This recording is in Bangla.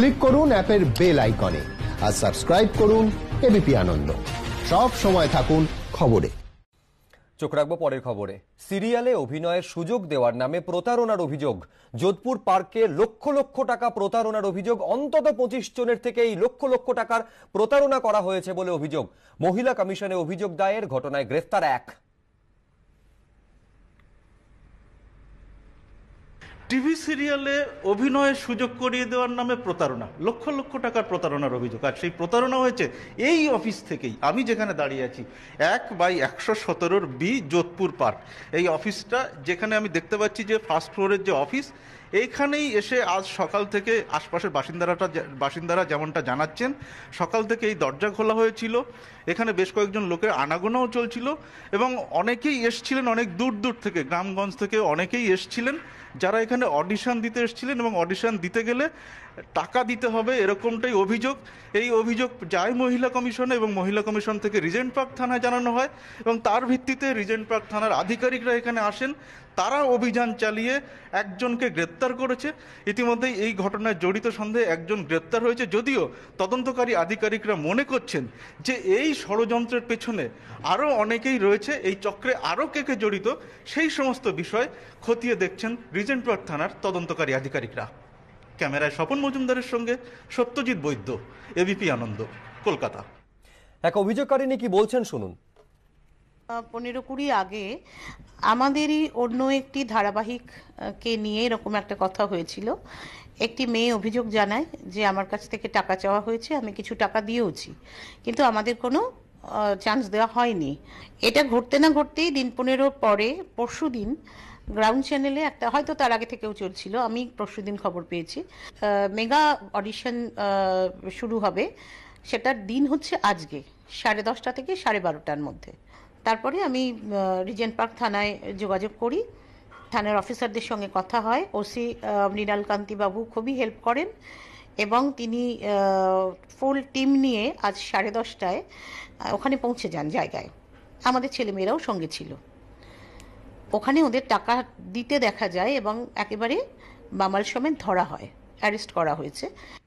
ক্লিক করুন অ্যাপের বেল আইকনে আর সাবস্ক্রাইব করুন এবিপি আনন্দ। সব সময় থাকুন খবরে। চোখ রাখবো পরের খবরে। সিরিয়ালে অভিনয়ের সুযোগ দেওয়ার নামে প্রতারণার অভিযোগ। যোধপুর পার্কে লক্ষ লক্ষ টাকা প্রতারণার অভিযোগ। অন্তত 25 জনের থেকে এই লক্ষ লক্ষ টাকার প্রতারণা করা হয়েছে বলে অভিযোগ। মহিলা কমিশনে অভিযোগ দায়ের, ঘটনায় গ্রেফতার 1। টিভি সিরিয়ালে অভিনয়ের সুযোগ করিয়ে দেওয়ার নামে প্রতারণা, লক্ষ লক্ষ টাকার প্রতারণার অভিযোগ। আর সেই প্রতারণা হয়েছে এই অফিস থেকেই। আমি যেখানে দাঁড়িয়ে আছি 1/117 বি যোধপুর পার্ক, এই অফিসটা যেখানে আমি দেখতে পাচ্ছি যে ফার্স্ট ফ্লোরের যে অফিস, এইখানেই এসে আজ সকাল থেকে আশপাশের বাসিন্দারা যেমনটা জানাচ্ছেন, সকাল থেকে এই দরজা খোলা হয়েছিল। এখানে বেশ কয়েকজন লোকের আনাগোনাও চলছিল এবং অনেকেই এসছিলেন অনেক দূর দূর থেকে, গ্রামগঞ্জ থেকে অনেকেই এসছিলেন, যারা এখানে অডিশন দিতে এসেছিলেন এবং অডিশন দিতে গেলে টাকা দিতে হবে এরকমটাই অভিযোগ। এই অভিযোগ যায় মহিলা কমিশনে এবং মহিলা কমিশন থেকে রিজেন্ট পার্ক থানায় জানানো হয় এবং তার ভিত্তিতে রিজেন্ট পার্ক থানার আধিকারিকরা এখানে আসেন। তারা অভিযান চালিয়ে একজনকে গ্রেপ্তার করেছে। ইতিমধ্যেই এই ঘটনায় জড়িত সন্দেহে একজন গ্রেপ্তার হয়েছে, যদিও তদন্তকারী আধিকারিকরা মনে করছেন যে এই ষড়যন্ত্রের পেছনে আরও অনেকেই রয়েছে, এই চক্রে আরও কে কে জড়িত সেই সমস্ত বিষয় খতিয়ে দেখছেন রিজেন্ট পার্ক থানার তদন্তকারী আধিকারিকরা। ক্যামেরায় স্বপন মজুমদারের সঙ্গে সত্যজিৎ বৈদ্য, এবিপি আনন্দ, কলকাতা। এক অভিযোগকারিনী কি বলছেন শুনুন। 15-20 আগে আমাদেরই অন্য একটি ধারাবাহিককে নিয়ে এরকম একটা কথা হয়েছিল। একটি মেয়ে অভিযোগ জানায় যে আমার কাছ থেকে টাকা চাওয়া হয়েছে, আমি কিছু টাকা দিয়েওছি, কিন্তু আমাদের কোনো চান্স দেওয়া হয়নি। এটা ঘটতে না ঘটতেই দিন 15 পরে পরশুদিন গ্রাউন্ড চ্যানেলে একটা, হয়তো তার আগে থেকেও চলছিল, আমি পরশুদিন খবর পেয়েছি, মেগা অডিশন শুরু হবে। সেটার দিন হচ্ছে আজকে 10:30 থেকে 12:30টার মধ্যে। তারপরে আমি রিজেন্ট পার্ক থানায় যোগাযোগ করি, থানার অফিসারদের সঙ্গে কথা হয়। ওসি মৃণালকান্তি বাবু খুবই হেল্প করেন এবং তিনি ফুল টিম নিয়ে আজ 10:30টায় ওখানে পৌঁছে যান জায়গায়। আমাদের ছেলেমেয়েরাও সঙ্গে ছিল। ওখানে ওদের টাকা দিতে দেখা যায় এবং একেবারে বামাল সমেত ধরা হয়, অ্যারেস্ট করা হয়েছে।